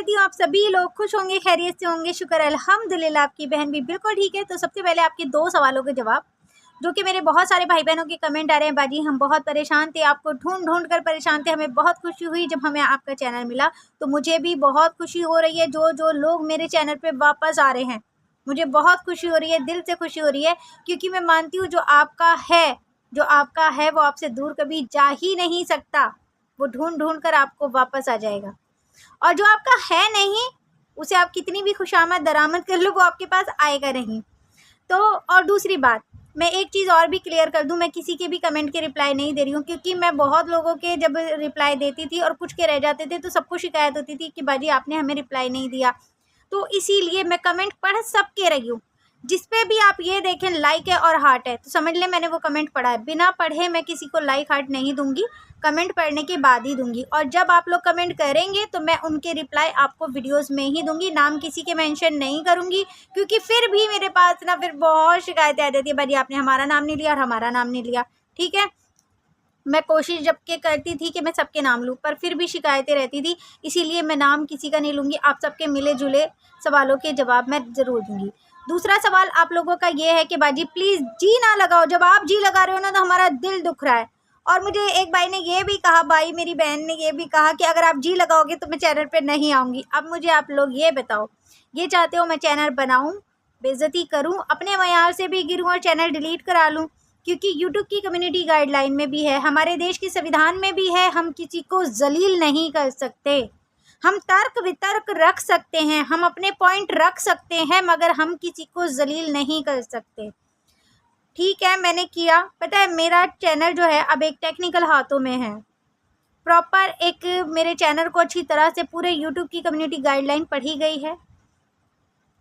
करती हूँ आप सभी लोग खुश होंगे, खैरियत से होंगे। शुक्र अल्हम्दुलिल्लाह आपकी बहन भी बिल्कुल ठीक है। तो सबसे पहले आपके 2 सवालों के जवाब, जो कि मेरे बहुत सारे भाई बहनों के कमेंट आ रहे हैं, बाजी हम बहुत परेशान थे, आपको ढूंढ कर परेशान थे, हमें बहुत खुशी हुई जब हमें आपका चैनल मिला। तो मुझे भी बहुत खुशी हो रही है, जो लोग मेरे चैनल पे वापस आ रहे हैं, मुझे बहुत खुशी हो रही है, दिल से खुशी हो रही है, क्योंकि मैं मानती हूँ जो आपका है वो आपसे दूर कभी जा ही नहीं सकता। वो ढूंढ कर आपको वापस आ जाएगा। और जो आपका है नहीं, उसे आप कितनी भी खुशामद दरामद कर लो, वो आपके पास आएगा नहीं। तो और दूसरी बात, मैं एक चीज़ और भी क्लियर कर दूं, मैं किसी के भी कमेंट के रिप्लाई नहीं दे रही हूँ, क्योंकि मैं बहुत लोगों के जब रिप्लाई देती थी और कुछ के रह जाते थे तो सबको शिकायत होती थी कि बाजी आपने हमें रिप्लाई नहीं दिया। तो इसीलिए मैं कमेंट पढ़ सबके रही हूँ। जिस पे भी आप ये देखें लाइक है और हार्ट है, तो समझ लें मैंने वो कमेंट पढ़ा है। बिना पढ़े मैं किसी को लाइक हार्ट नहीं दूंगी, कमेंट पढ़ने के बाद ही दूंगी। और जब आप लोग कमेंट करेंगे तो मैं उनके रिप्लाई आपको वीडियोस में ही दूंगी, नाम किसी के मेंशन नहीं करूंगी, क्योंकि फिर भी मेरे पास ना फिर बहुत शिकायतें आ जाती है, भाई आपने हमारा नाम नहीं लिया और हमारा नाम नहीं लिया। ठीक है, मैं कोशिश जब के करती थी कि मैं सबके नाम लूँ, पर फिर भी शिकायतें रहती थी, इसीलिए मैं नाम किसी का नहीं लूँगी। आप सबके मिले जुले सवालों के जवाब मैं ज़रूर दूँगी। दूसरा सवाल आप लोगों का ये है कि बाजी प्लीज़ जी ना लगाओ, जब आप जी लगा रहे हो ना तो हमारा दिल दुख रहा है। और मुझे एक भाई ने ये भी कहा, भाई मेरी बहन ने ये भी कहा कि अगर आप जी लगाओगे तो मैं चैनल पर नहीं आऊँगी। अब मुझे आप लोग ये बताओ, ये चाहते हो मैं चैनल बनाऊँ, बेइज्जती करूँ, अपने मयार से भी गिरूँ और चैनल डिलीट करा लूँ? क्योंकि यूट्यूब की कम्युनिटी गाइडलाइन में भी है, हमारे देश के संविधान में भी है, हम किसी को जलील नहीं कर सकते। हम तर्क वितर्क रख सकते हैं, हम अपने पॉइंट रख सकते हैं, मगर हम किसी को जलील नहीं कर सकते। ठीक है, मैंने किया, पता है मेरा चैनल जो है अब एक टेक्निकल हाथों में है। प्रॉपर एक मेरे चैनल को अच्छी तरह से पूरे यूट्यूब की कम्युनिटी गाइडलाइन पढ़ी गई है।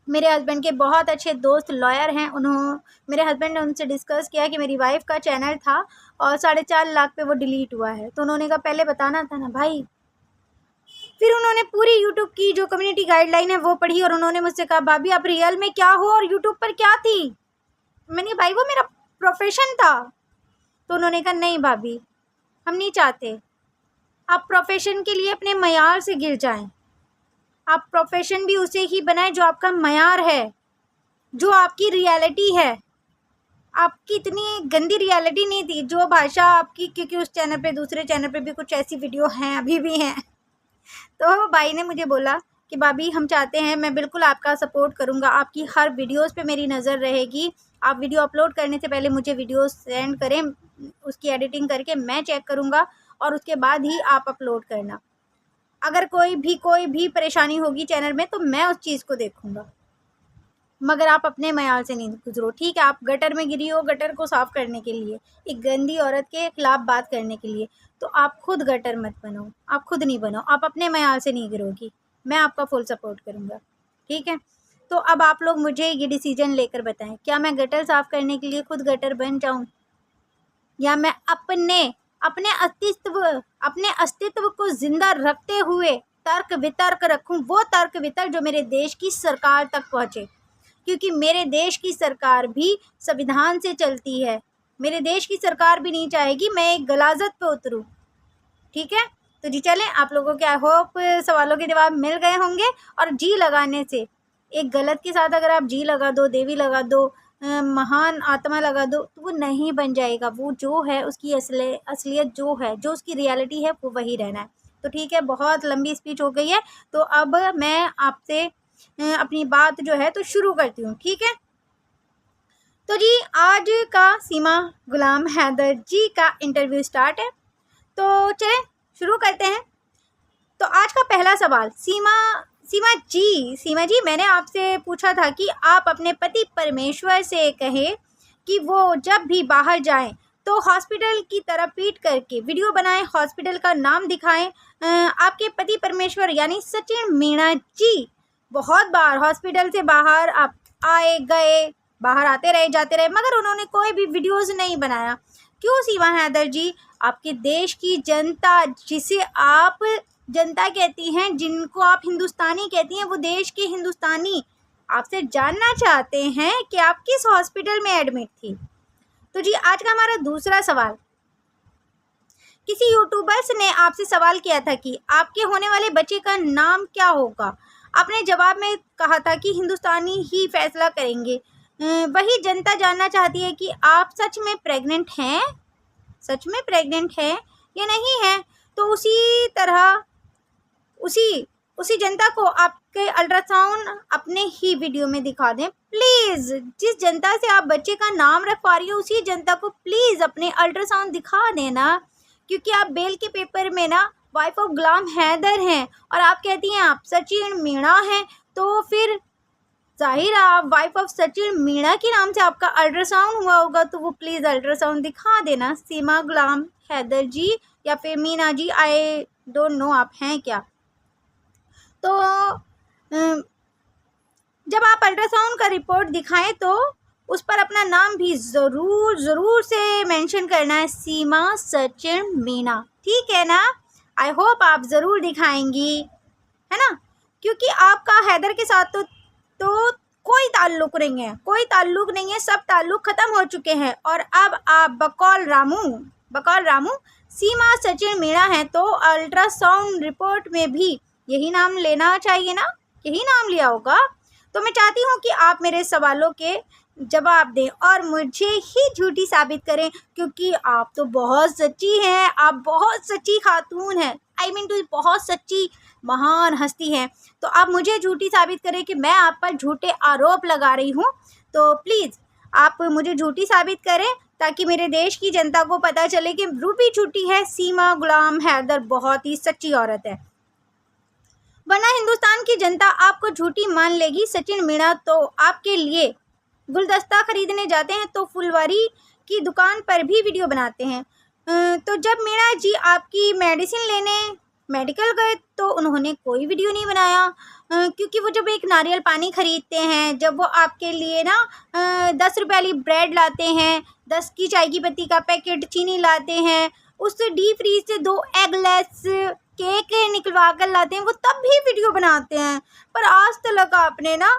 मेरे हस्बैंड के बहुत अच्छे दोस्त लॉयर हैं, मेरे हस्बैंड ने उनसे डिस्कस किया कि मेरी वाइफ का चैनल था और 4.5 लाख पे वो डिलीट हुआ है। तो उन्होंने कहा पहले बताना था ना भाई। फिर उन्होंने पूरी यूट्यूब की जो कम्युनिटी गाइडलाइन है वो पढ़ी और उन्होंने मुझसे कहा भाभी आप रियल में क्या हो और यूट्यूब पर क्या थी। मैंने भाई वो मेरा प्रोफेशन था। तो उन्होंने कहा नहीं भाभी, हम नहीं चाहते आप प्रोफेशन के लिए अपने मयार से गिर जाएं। आप प्रोफेशन भी उसे ही बनाएं जो आपका मयार है, जो आपकी रियलिटी है। आपकी इतनी गंदी रियलिटी नहीं थी जो भाषा आपकी, क्योंकि उस चैनल पे, दूसरे चैनल पे भी कुछ ऐसी वीडियो हैं, अभी भी हैं। तो भाई ने मुझे बोला कि भाभी हम चाहते हैं, मैं बिल्कुल आपका सपोर्ट करूंगा, आपकी हर वीडियोस पे मेरी नज़र रहेगी। आप वीडियो अपलोड करने से पहले मुझे वीडियो सेंड करें, उसकी एडिटिंग करके मैं चेक करूँगा और उसके बाद ही आप अपलोड करना। अगर कोई भी परेशानी होगी चैनल में तो मैं उस चीज़ को देखूँगा, मगर आप अपने मयार से नहीं गुजरो। ठीक है, आप गटर में गिरी हो गटर को साफ़ करने के लिए, एक गंदी औरत के खिलाफ़ बात करने के लिए, तो आप खुद गटर मत बनो, आप खुद नहीं बनो, आप अपने मयार से नहीं गिरोगी। मैं आपका फुल सपोर्ट करूँगा। ठीक है, तो अब आप लोग मुझे ये डिसीजन लेकर बताएं, क्या मैं गटर साफ़ करने के लिए खुद गटर बन जाऊँ, या मैं अपने अस्तित्व को जिंदा रखते हुए तर्क वितर्क रखूं, वो तर्क वितर्क जो मेरे देश की सरकार तक पहुंचे, क्योंकि मेरे देश की सरकार भी संविधान से चलती है। मेरे देश की सरकार भी नहीं चाहेगी मैं एक गलाजत पे उतरूं। ठीक है, तो जी चलें, आप लोगों के आई होप सवालों के जवाब मिल गए होंगे। और जी लगाने से, एक गलत के साथ अगर आप जी लगा दो, देवी लगा दो, महान आत्मा लगा दो, तो वो नहीं बन जाएगा। वो जो है उसकी असलियत जो है, जो उसकी रियलिटी है, वो वही रहना है। तो ठीक है, बहुत लंबी स्पीच हो गई है, तो अब मैं आपसे अपनी बात जो है तो शुरू करती हूँ। ठीक है, तो जी आज का सीमा गुलाम हैदर जी का इंटरव्यू स्टार्ट है, तो चलें शुरू करते हैं। तो आज का पहला सवाल, सीमा जी मैंने आपसे पूछा था कि आप अपने पति परमेश्वर से कहें कि वो जब भी बाहर जाएं तो हॉस्पिटल की तरफ पीट करके वीडियो बनाएं, हॉस्पिटल का नाम दिखाएं। आपके पति परमेश्वर यानी सचिन मीणा जी बहुत बार हॉस्पिटल से बाहर आप आए गए, बाहर आते रहे जाते रहे, मगर उन्होंने कोई भी वीडियोज़ नहीं बनाया। क्यों सीमा हैदर जी? आपके देश की जनता, जिसे आप जनता कहती हैं, जिनको आप हिंदुस्तानी कहती हैं, वो देश के हिंदुस्तानी आपसे जानना चाहते हैं कि आप किस हॉस्पिटल में एडमिट थी। तो जी आज का हमारा दूसरा सवाल किसी यूट्यूबर्स ने आपसे सवाल किया था कि आपके होने वाले बच्चे का नाम क्या होगा। आपने जवाब में कहा था कि हिंदुस्तानी ही फैसला करेंगे। वही जनता जानना चाहती है कि आप सच में प्रेग्नेंट हैं, सच में प्रेग्नेंट हैं या नहीं है। तो उसी तरह उसी जनता को आपके अल्ट्रासाउंड अपने ही वीडियो में दिखा दें प्लीज़। जिस जनता से आप बच्चे का नाम रखवा रही हो उसी जनता को प्लीज़ अपने अल्ट्रासाउंड दिखा देना, क्योंकि आप बेल के पेपर में ना वाइफ ऑफ गुलाम हैदर हैं और आप कहती हैं आप सचिन मीणा हैं, तो फिर जाहिर है आप वाइफ ऑफ सचिन मीणा के नाम से आपका अल्ट्रासाउंड हुआ होगा। तो वो प्लीज़ अल्ट्रासाउंड दिखा देना सीमा गुलाम हैदर जी या फिर Meena ji, I don't know आप हैं क्या। तो जब आप अल्ट्रासाउंड का रिपोर्ट दिखाएं तो उस पर अपना नाम भी ज़रूर से मेंशन करना है, सीमा सचिन मीणा, ठीक है ना। आई होप आप ज़रूर दिखाएंगी, है ना, क्योंकि आपका हैदर के साथ तो कोई ताल्लुक़ नहीं है, कोई ताल्लुक़ नहीं है, सब ताल्लुक़ ख़त्म हो चुके हैं। और अब आप बकौल रामू सीमा सचिन मीणा हैं, तो अल्ट्रासाउंड रिपोर्ट में भी यही नाम लेना चाहिए ना, यही नाम लिया होगा। तो मैं चाहती हूँ कि आप मेरे सवालों के जवाब दें और मुझे ही झूठी साबित करें, क्योंकि आप तो बहुत सच्ची हैं, आप बहुत सच्ची खातून हैं, आई मीन टू बहुत सच्ची महान हस्ती हैं। तो आप मुझे झूठी साबित करें कि मैं आप पर झूठे आरोप लगा रही हूँ। तो प्लीज़ आप मुझे झूठी साबित करें ताकि मेरे देश की जनता को पता चले कि रूबी झूठी है, सीमा गुलाम हैदर बहुत ही सच्ची औरत है, वरना हिंदुस्तान की जनता आपको झूठी मान लेगी। सचिन मीणा तो आपके लिए गुलदस्ता खरीदने जाते हैं तो फुलवारी की दुकान पर भी वीडियो बनाते हैं। तो जब मीणा जी आपकी मेडिसिन लेने मेडिकल गए तो उन्होंने कोई वीडियो नहीं बनाया, क्योंकि वो जब एक नारियल पानी खरीदते हैं, जब वो आपके लिए ना 10 रुपये वाली ब्रेड लाते हैं, 10 की चाय की पत्ती का पैकेट चीनी लाते हैं, उससे डीप फ्रीज से 2 एगलेस केक निकलवा कर लाते हैं, वो तब भी वीडियो बनाते हैं। पर आज तक आपने ना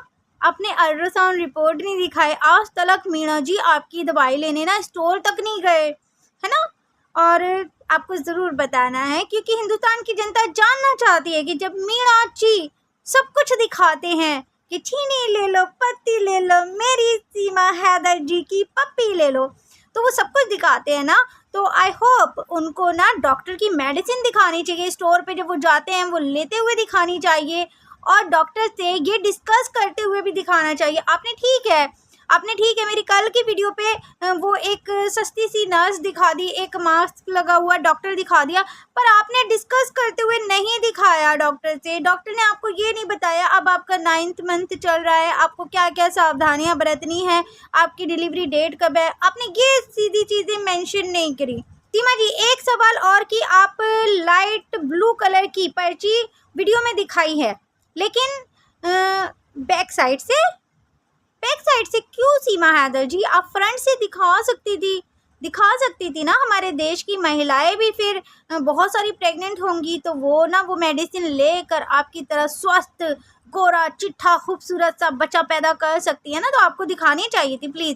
अपने अल्ट्रासाउंड रिपोर्ट नहीं दिखाए, आज तक मीणा जी आपकी दवाई लेने ना स्टोर तक नहीं गए, है ना। और आपको ज़रूर बताना है क्योंकि हिंदुस्तान की जनता जानना चाहती है कि जब मीणा जी सब कुछ दिखाते हैं कि चीनी ले लो, पत्ती ले लो, मेरी सीमा हैदर जी की पप्पी ले लो, तो वो सब कुछ दिखाते हैं ना। तो आई होप उनको ना डॉक्टर की मेडिसिन दिखानी चाहिए, स्टोर पे जब वो जाते हैं वो लेते हुए दिखानी चाहिए और डॉक्टर से ये डिस्कस करते हुए भी दिखाना चाहिए। आपने ठीक है मेरी कल की वीडियो पे वो एक सस्ती सी नर्स दिखा दी, एक मास्क लगा हुआ डॉक्टर दिखा दिया, पर आपने डिस्कस करते हुए नहीं दिखाया डॉक्टर से। डॉक्टर ने आपको ये नहीं बताया अब आपका 9th मंथ चल रहा है, आपको क्या क्या सावधानियां बरतनी है, आपकी डिलीवरी डेट कब है, आपने ये सीधी चीज़ें मेंशन नहीं करी। सीमा जी एक सवाल और कि आप लाइट ब्लू कलर की पर्ची वीडियो में दिखाई है, लेकिन बैक साइड से क्यों सीमा हैदर जी? आप फ्रंट से दिखा सकती थी ना। हमारे देश की महिलाएं भी फिर बहुत सारी प्रेग्नेंट होंगी तो वो मेडिसिन लेकर आपकी तरह स्वस्थ गोरा चिट्ठा खूबसूरत सा बच्चा पैदा कर सकती है ना, तो आपको दिखानी चाहिए थी प्लीज़।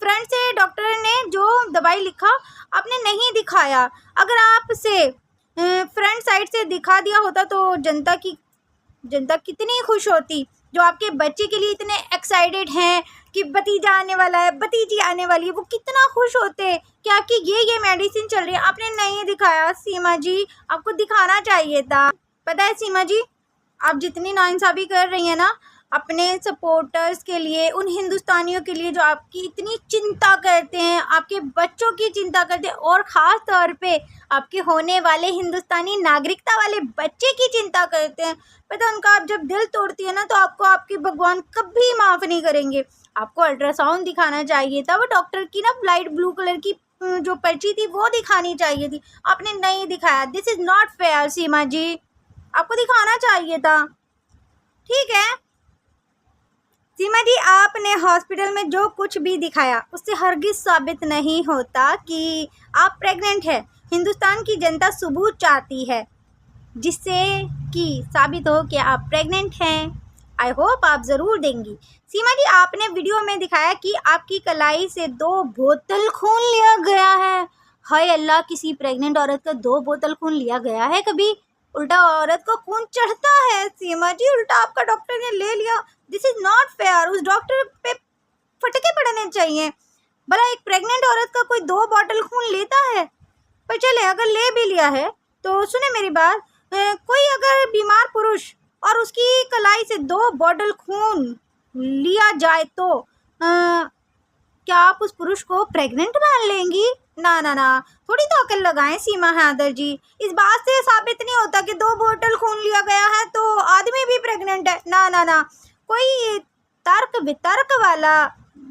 फ्रंट से डॉक्टर ने जो दवाई लिखा आपने नहीं दिखाया, अगर आपसे फ्रंट साइड से दिखा दिया होता तो जनता कितनी खुश होती, जो आपके बच्चे के लिए इतने एक्साइटेड हैं कि भतीजा आने वाला है, भतीजी आने वाली है, वो कितना खुश होते कि आपकी ये मेडिसिन चल रही है। आपने नहीं दिखाया सीमा जी, आपको दिखाना चाहिए था। पता है सीमा जी आप जितनी नाइंसाफ़ी कर रही हैं ना अपने सपोर्टर्स के लिए, उन हिंदुस्तानियों के लिए जो आपकी इतनी चिंता करते हैं, आपके बच्चों की चिंता करते हैं और ख़ास तौर पे आपके होने वाले हिंदुस्तानी नागरिकता वाले बच्चे की चिंता करते हैं। पता उनका आप जब दिल तोड़ती है ना तो आपको आपके भगवान कभी माफ़ नहीं करेंगे। आपको अल्ट्रासाउंड दिखाना चाहिए था, वो डॉक्टर की ना लाइट ब्लू कलर की जो पर्ची थी वो दिखानी चाहिए थी, आपने नहीं दिखाया। दिस इज़ नॉट फेयर सीमा जी, आपको दिखाना चाहिए था। ठीक है सीमा जी, आपने हॉस्पिटल में जो कुछ भी दिखाया उससे हरगिज़ साबित नहीं होता कि आप प्रेग्नेंट हैं। हिंदुस्तान की जनता सबूत चाहती है जिससे कि साबित हो कि आप प्रेग्नेंट हैं। आई होप आप ज़रूर देंगी। सीमा जी आपने वीडियो में दिखाया कि आपकी कलाई से 2 बोतल खून लिया गया है। हाय अल्लाह, किसी प्रेग्नेंट औरत का 2 बोतल खून लिया गया है कभी? उल्टा औरत को खून चढ़ता है सीमा जी, उल्टा आपका डॉक्टर ने ले लिया। This is not fair. उस डॉक्टर पे फटके पड़ने चाहिए। भला एक प्रेग्नेंट औरत का कोई 2 बॉटल खून लेता है? पर चले, अगर ले भी लिया है तो सुने मेरी बात, कोई अगर बीमार पुरुष और उसकी कलाई से 2 बॉटल खून लिया जाए तो क्या आप उस पुरुष को प्रेग्नेंट मान लेंगी? ना ना ना, थोड़ी तो अकल लगाएं सीमा हैदर जी। इस बात से साबित नहीं होता कि 2 बोतल खून लिया गया है तो आदमी भी प्रेग्नेंट है। ना ना ना, कोई तर्क वितर्क वाला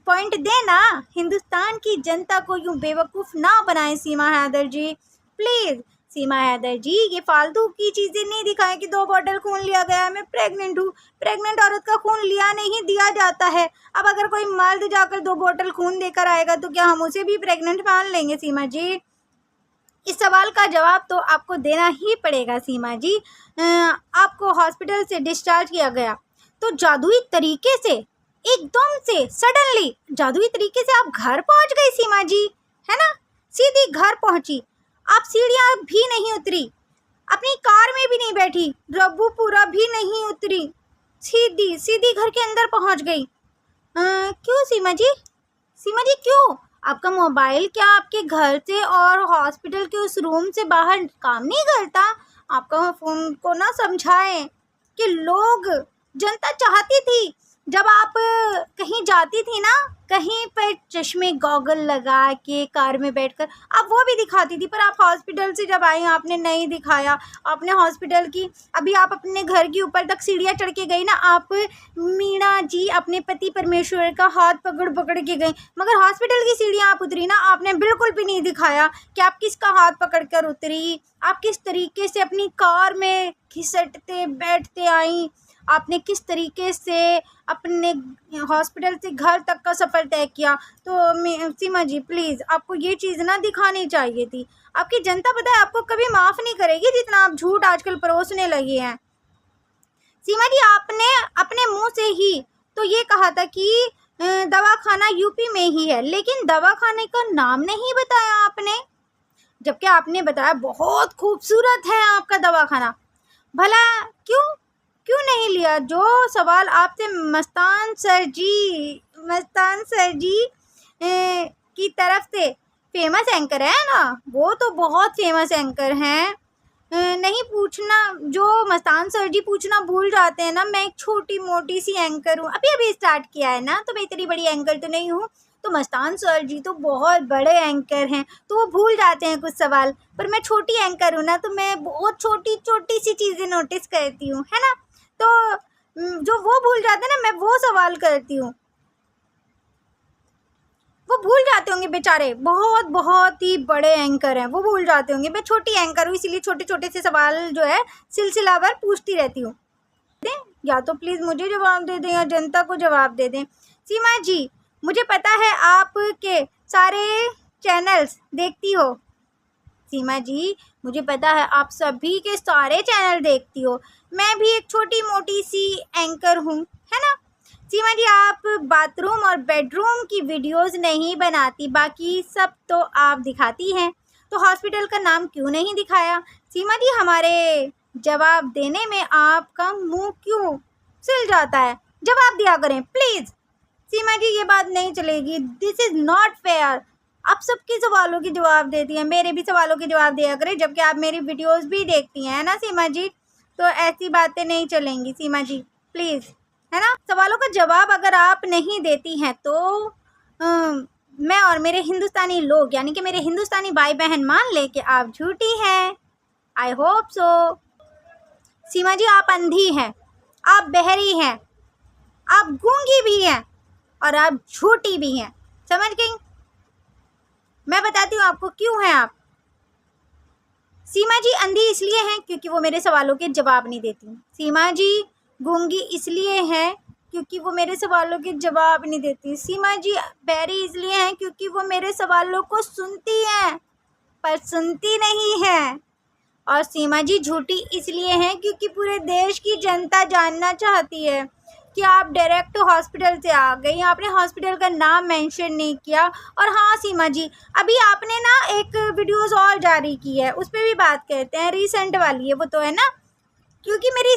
पॉइंट देना। हिंदुस्तान की जनता को यूं बेवकूफ़ ना बनाएं सीमा हैदर जी, प्लीज़। सीमा हैदर जी, ये फालतू की चीज़ें नहीं दिखाएं कि 2 बॉटल खून लिया गया, मैं प्रेग्नेंट हूँ। प्रेग्नेंट औरत का खून लिया नहीं, दिया जाता है। अब अगर कोई मर्द जाकर 2 बॉटल खून देकर आएगा तो क्या हम उसे भी प्रेग्नेंट मान लेंगे सीमा जी? इस सवाल का जवाब तो आपको देना ही पड़ेगा सीमा जी। आपको हॉस्पिटल से डिस्चार्ज किया गया तो जादुई तरीके से, एकदम से सडनली जादुई तरीके से आप घर पहुंच गई सीमा जी, है ना? सीधी घर पहुंची, आप सीढ़ियां भी नहीं उतरी, अपनी कार में भी नहीं बैठी, रब्बूपुरा भी नहीं उतरी, सीधी सीधी घर के अंदर पहुंच गई। क्यों सीमा जी? सीमा जी क्यों? आपका मोबाइल क्या आपके घर से और हॉस्पिटल के उस रूम से बाहर काम नहीं करता? आपका फ़ोन को ना समझाएं कि लोग, जनता चाहती थी जब आप कहीं जाती थी ना, कहीं पर चश्मे गॉगल लगा के कार में बैठकर आप वो भी दिखाती थी, पर आप हॉस्पिटल से जब आई आपने नहीं दिखाया। आपने हॉस्पिटल की, अभी आप अपने घर के ऊपर तक सीढ़ियाँ चढ़ के गई ना, आप मीणा जी अपने पति परमेश्वर का हाथ पकड़ पकड़ के गई, मगर हॉस्पिटल की सीढ़ियाँ आप उतरी ना, आपने बिल्कुल भी नहीं दिखाया कि आप किसका हाथ पकड़ कर उतरी, आप किस तरीके से अपनी कार में घिसटते बैठते आई, आपने किस तरीके से अपने हॉस्पिटल से घर तक का सफ़र तय किया। तो सीमा जी प्लीज़, आपको ये चीज़ ना दिखानी चाहिए थी। आपकी जनता पता है आपको कभी माफ़ नहीं करेगी, जितना आप झूठ आजकल परोसने लगे हैं। सीमा जी, आपने अपने मुंह से ही तो ये कहा था कि दवाखाना यूपी में ही है, लेकिन दवाखाने का नाम नहीं बताया आपने, जबकि आपने बताया बहुत खूबसूरत है आपका दवाखाना। भला क्यों नहीं लिया? जो सवाल आपसे मस्तान सर जी की तरफ से, फेमस एंकर है ना, वो तो बहुत फेमस एंकर हैं, नहीं पूछना, जो मस्तान सर जी पूछना भूल जाते हैं ना। मैं एक छोटी मोटी सी एंकर हूँ, अभी स्टार्ट किया है ना, तो मैं इतनी बड़ी एंकर तो नहीं हूँ। तो मस्तान सर जी तो बहुत बड़े एंकर हैं, तो वो भूल जाते हैं कुछ सवाल, पर मैं छोटी एंकर हूँ ना, तो मैं बहुत छोटी छोटी सी चीज़ें नोटिस करती हूँ, है ना? तो जो वो भूल जाते हैं ना, मैं वो सवाल करती हूँ, वो भूल जाते होंगे बेचारे, बहुत बहुत ही बड़े एंकर हैं, वो भूल जाते होंगे। मैं छोटी एंकर हूँ, इसीलिए छोटे छोटे से सवाल जो है सिलसिलावर पूछती रहती हूँ। या तो प्लीज़ मुझे जवाब दे दें या जनता को जवाब दे दें। सीमा जी, मुझे पता है आप के सारे चैनल्स देखती हो। सीमा जी, मुझे पता है आप सभी के सारे चैनल देखती हो, मैं भी एक छोटी मोटी सी एंकर हूँ, है ना? सीमा जी, आप बाथरूम और बेडरूम की वीडियोस नहीं बनाती, बाकी सब तो आप दिखाती हैं, तो हॉस्पिटल का नाम क्यों नहीं दिखाया? सीमा जी, हमारे जवाब देने में आपका मुंह क्यों सिल जाता है? जवाब दिया करें प्लीज़। सीमा जी, ये बात नहीं चलेगी, दिस इज़ नॉट फेयर। आप सबके सवालों के जवाब देती हैं, मेरे भी सवालों के जवाब दिया करें, जबकि आप मेरी वीडियोस भी देखती हैं, है ना सीमा जी? तो ऐसी बातें नहीं चलेंगी सीमा जी, प्लीज़, है ना? सवालों का जवाब अगर आप नहीं देती हैं तो मैं और मेरे हिंदुस्तानी लोग, यानी कि मेरे हिंदुस्तानी भाई बहन, मान ले कि आप झूठी हैं। I hope so. सीमा जी, आप अंधी हैं, आप बहरी हैं, आप गूंगी भी हैं और आप झूठी भी हैं, समझ गई? मैं बताती हूँ आपको क्यों हैं आप। सीमा जी अंधी इसलिए हैं क्योंकि वो मेरे सवालों के जवाब नहीं देती। सीमा जी गूंगी इसलिए हैं क्योंकि वो मेरे सवालों के जवाब नहीं देती। सीमा जी बहरी इसलिए हैं क्योंकि वो मेरे सवालों को सुनती हैं पर सुनती नहीं हैं। और सीमा जी झूठी इसलिए हैं क्योंकि पूरे देश की जनता जानना चाहती है कि आप डायरेक्ट हॉस्पिटल से आ गई, आपने हॉस्पिटल का नाम मेंशन नहीं किया। और हाँ सीमा जी, अभी आपने ना एक वीडियोस और जारी की है, उस पर भी बात करते हैं, रिसेंट वाली है वो तो, है ना? क्योंकि मेरी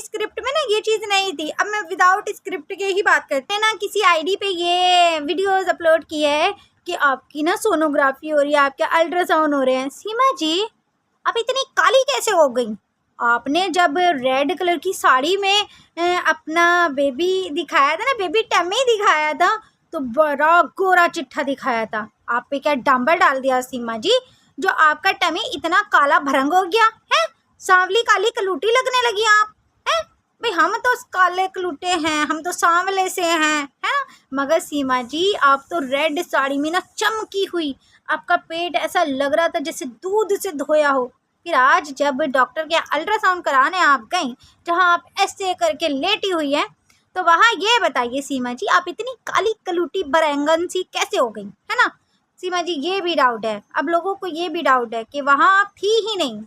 स्क्रिप्ट में ना ये चीज़ नहीं थी। अब मैं विदाउट स्क्रिप्ट के ही बात करते हैं ना, किसी आईडी पे ये वीडियोस अपलोड किया है कि आपकी ना सोनोग्राफी हो रही है, आपके अल्ट्रासाउंड हो रहे हैं। सीमा जी, आप इतनी काली कैसे हो गई? आपने जब रेड कलर की साड़ी में अपना बेबी दिखाया था ना, बेबी टमी दिखाया था, तो बड़ा गोरा चिट्ठा दिखाया था। आप पे क्या डांबर डाल दिया सीमा जी, जो आपका टमी इतना काला भरंग हो गया है? सांवली काली कलूटी लगने लगी आप, हैं? भाई हम तो काले कलूटे हैं, हम तो सांवले से हैं, है ना? मगर सीमा जी, आप तो रेड साड़ी में ना चमकी हुई, आपका पेट ऐसा लग रहा था जैसे दूध से धोया हो। फिर आज जब डॉक्टर के अल्ट्रासाउंड कराने आप गई, जहाँ आप ऐसे करके लेटी हुई हैं, तो वहाँ ये बताइए सीमा जी, आप इतनी काली कलूटी बरंगन सी कैसे हो गई, है ना? सीमा जी, ये भी डाउट है, अब लोगों को ये भी डाउट है कि वहाँ आप थी ही नहीं।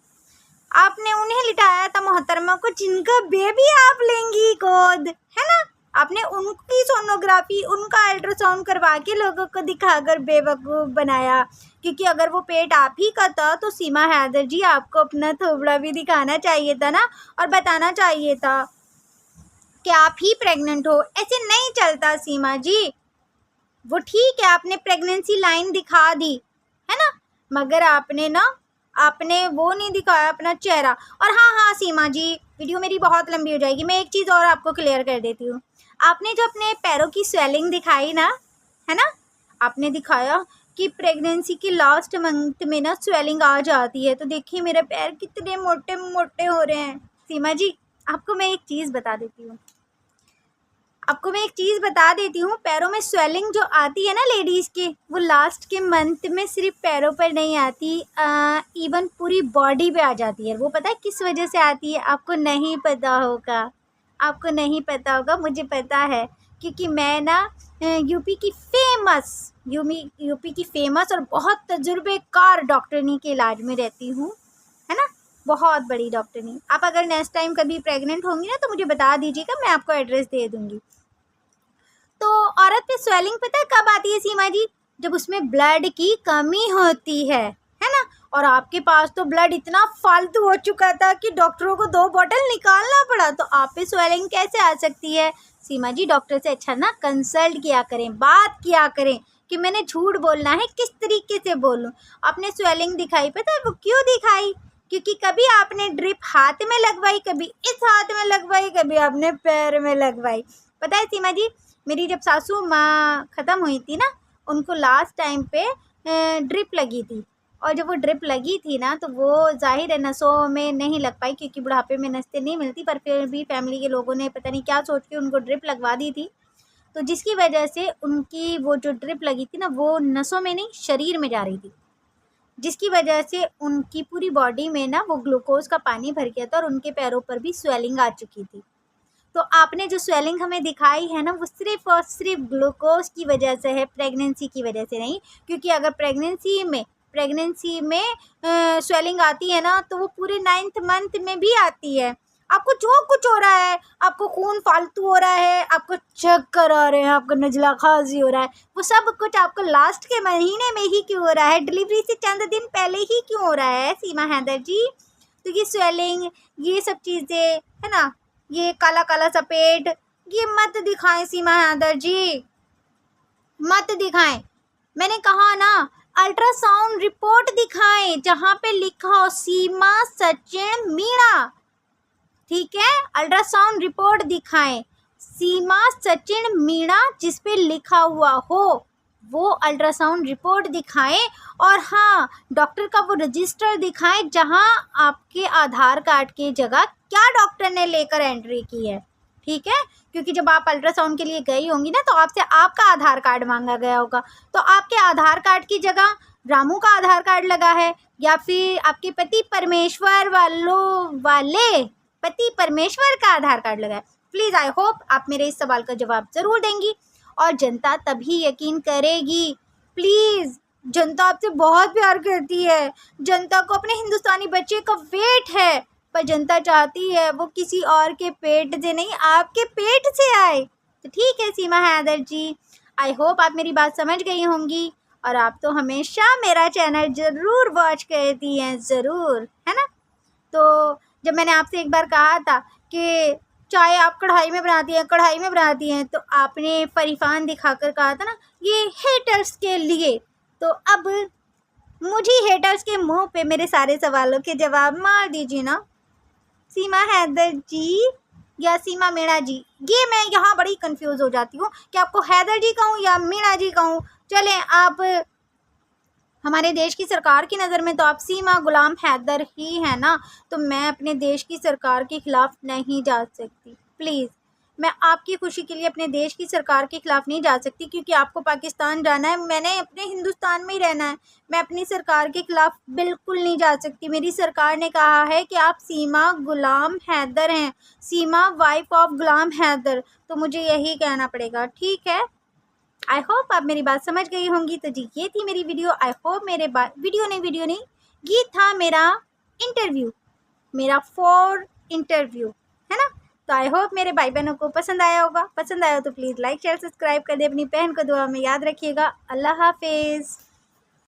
आपने उन्हें लिटाया था मोहतरमा को जिनका बेबी आप लेंगी गोद, है ना? आपने उनकी सोनोग्राफी, उनका अल्ट्रासाउंड करवा के लोगों को दिखाकर बेवकूफ़ बनाया। क्योंकि अगर वो पेट आप ही का था तो सीमा हैदर जी, आपको अपना थोबड़ा भी दिखाना चाहिए था ना, और बताना चाहिए था कि आप ही प्रेग्नेंट हो। ऐसे नहीं चलता सीमा जी। वो ठीक है, आपने प्रेगनेंसी लाइन दिखा दी, है ना, मगर आपने वो नहीं दिखाया अपना चेहरा। और हाँ सीमा जी, वीडियो मेरी बहुत लंबी हो जाएगी, मैं एक चीज़ और आपको क्लियर कर देती हूँ। आपने जो अपने पैरों की स्वेलिंग दिखाई ना, है ना, आपने दिखाया कि प्रेगनेंसी के लास्ट मंथ में ना स्वेलिंग आ जाती है, तो देखिए मेरे पैर कितने मोटे मोटे हो रहे हैं। सीमा जी, आपको मैं एक चीज़ बता देती हूँ, पैरों में स्वेलिंग जो आती है ना लेडीज़ के, वो लास्ट के मंथ में सिर्फ पैरों पर नहीं आती, इवन पूरी बॉडी पे आ जाती है। वो पता है किस वजह से आती है? आपको नहीं पता होगा, मुझे पता है, क्योंकि मैं ना यूपी की फेमस और बहुत तजुर्बेकार डॉक्टरनी के इलाज में रहती हूँ, है ना, बहुत बड़ी डॉक्टरनी। आप अगर नेक्स्ट टाइम कभी प्रेग्नेंट होंगी ना तो मुझे बता दीजिएगा, मैं आपको एड्रेस दे दूँगी। तो औरत पे स्वेलिंग पता है कब आती है सीमा जी? जब उसमें ब्लड की कमी होती है ना? और आपके पास तो ब्लड इतना फालतू हो चुका था कि डॉक्टरों को 2 बॉटल निकालना पड़ा, तो आप पे स्वेलिंग कैसे आ सकती है? सीमा जी, डॉक्टर से अच्छा ना कंसल्ट किया करें, बात किया करें कि मैंने झूठ बोलना है, किस तरीके से बोलूं। आपने स्वेलिंग दिखाई, पता है वो क्यों दिखाई? क्योंकि कभी आपने ड्रिप हाथ में लगवाई, कभी इस हाथ में लगवाई, कभी आपने पैर में लगवाई। पता है सीमा जी, मेरी जब सासू माँ ख़त्म हुई थी ना, उनको लास्ट टाइम पे ड्रिप लगी थी, और जब वो ड्रिप लगी थी ना, तो वो ज़ाहिर है नसों में नहीं लग पाई, क्योंकि बुढ़ापे में नसें नहीं मिलती, पर फिर भी फैमिली के लोगों ने पता नहीं क्या सोच के उनको ड्रिप लगवा दी थी। तो जिसकी वजह से उनकी वो जो ड्रिप लगी थी ना, वो नसों में नहीं शरीर में जा रही थी, जिसकी वजह से उनकी पूरी बॉडी में ना वो ग्लूकोज़ का पानी भर गया था और उनके पैरों पर भी स्वेलिंग आ चुकी थी। तो आपने जो स्वेलिंग हमें दिखाई है ना, वो सिर्फ़ और सिर्फ ग्लूकोज़ की वजह से है, प्रेगनेंसी की वजह से नहीं। क्योंकि अगर प्रेगनेंसी में स्वेलिंग आती है ना, तो वो पूरे 9th मंथ में भी आती है। आपको जो कुछ हो रहा है, आपको खून फालतू हो रहा है, आपको चक्कर आ रहे हैं, आपको नज़ला खांसी हो रहा है, वो सब कुछ आपको लास्ट के महीने में ही क्यों हो रहा है? डिलीवरी से चंद दिन पहले ही क्यों हो रहा है सीमा हैदर जी? तो ये स्वेलिंग, ये सब चीज़ें, है ना, ये काला काला सा पेट, ये मत दिखाएं सीमा हैदर जी, मत दिखाएं। मैंने कहा ना, अल्ट्रासाउंड रिपोर्ट दिखाएं जहाँ पे लिखा हो सीमा सचिन मीणा, ठीक है? अल्ट्रासाउंड रिपोर्ट दिखाएं सीमा सचिन मीणा, जिस पे लिखा हुआ हो वो अल्ट्रासाउंड रिपोर्ट दिखाएं। और हाँ, डॉक्टर का वो रजिस्टर दिखाएं जहां आपके आधार कार्ड की जगह क्या डॉक्टर ने लेकर एंट्री की है, ठीक है? क्योंकि जब आप अल्ट्रासाउंड के लिए गई होंगी ना, तो आपसे आपका आधार कार्ड मांगा गया होगा, तो आपके आधार कार्ड की जगह रामू का आधार कार्ड लगा है, या फिर आपके पति परमेश्वर का आधार कार्ड लगा है। प्लीज़, आई होप आप मेरे इस सवाल का जवाब ज़रूर देंगी, और जनता तभी यकीन करेगी। प्लीज़, जनता आपसे बहुत प्यार करती है, जनता को अपने हिंदुस्तानी बच्चे का वेट है, पर जनता चाहती है वो किसी और के पेट से नहीं, आपके पेट से आए। तो ठीक है सीमा हैदर जी, आई होप आप मेरी बात समझ गई होंगी, और आप तो हमेशा मेरा चैनल ज़रूर वॉच करती हैं, ज़रूर, है ना। तो जब मैंने आपसे एक बार कहा था कि चाय आप कढ़ाई में बनाती हैं, कढ़ाई में बनाती हैं, तो आपने फरीफान दिखाकर कहा था ना ये हेटर्स के लिए। तो अब मुझे हेटर्स के मुंह पे मेरे सारे सवालों के जवाब मार दीजिए ना सीमा हैदर जी या सीमा मीणा जी। ये मैं यहाँ बड़ी कंफ्यूज हो जाती हूँ कि आपको हैदर जी कहूँ या मीणा जी कहूँ। चलें, आप हमारे देश की सरकार की नज़र में तो आप सीमा गुलाम हैदर ही है ना, तो मैं अपने देश की सरकार के ख़िलाफ़ नहीं जा सकती। प्लीज़, मैं आपकी खुशी के लिए अपने देश की सरकार के ख़िलाफ़ नहीं जा सकती, क्योंकि आपको पाकिस्तान जाना है, मैंने अपने हिंदुस्तान में ही रहना है। मैं अपनी सरकार के ख़िलाफ़ बिल्कुल नहीं जा सकती। मेरी सरकार ने कहा है कि आप सीमा गुलाम हैदर हैं, सीमा वाइफ ऑफ गुलाम हैदर, तो मुझे यही कहना पड़ेगा, ठीक है। आई होप आप मेरी बात समझ गई होंगी। तो जी, ये थी मेरी वीडियो। आई होप मेरे वीडियो नहीं, ये था मेरा इंटरव्यू, मेरा फॉर इंटरव्यू, है ना। तो आई होप मेरे भाई बहनों को पसंद आया होगा। पसंद आया तो प्लीज़ लाइक शेयर सब्सक्राइब कर दे। अपनी बहन को दुआ में याद रखिएगा। अल्लाह हाफिज़।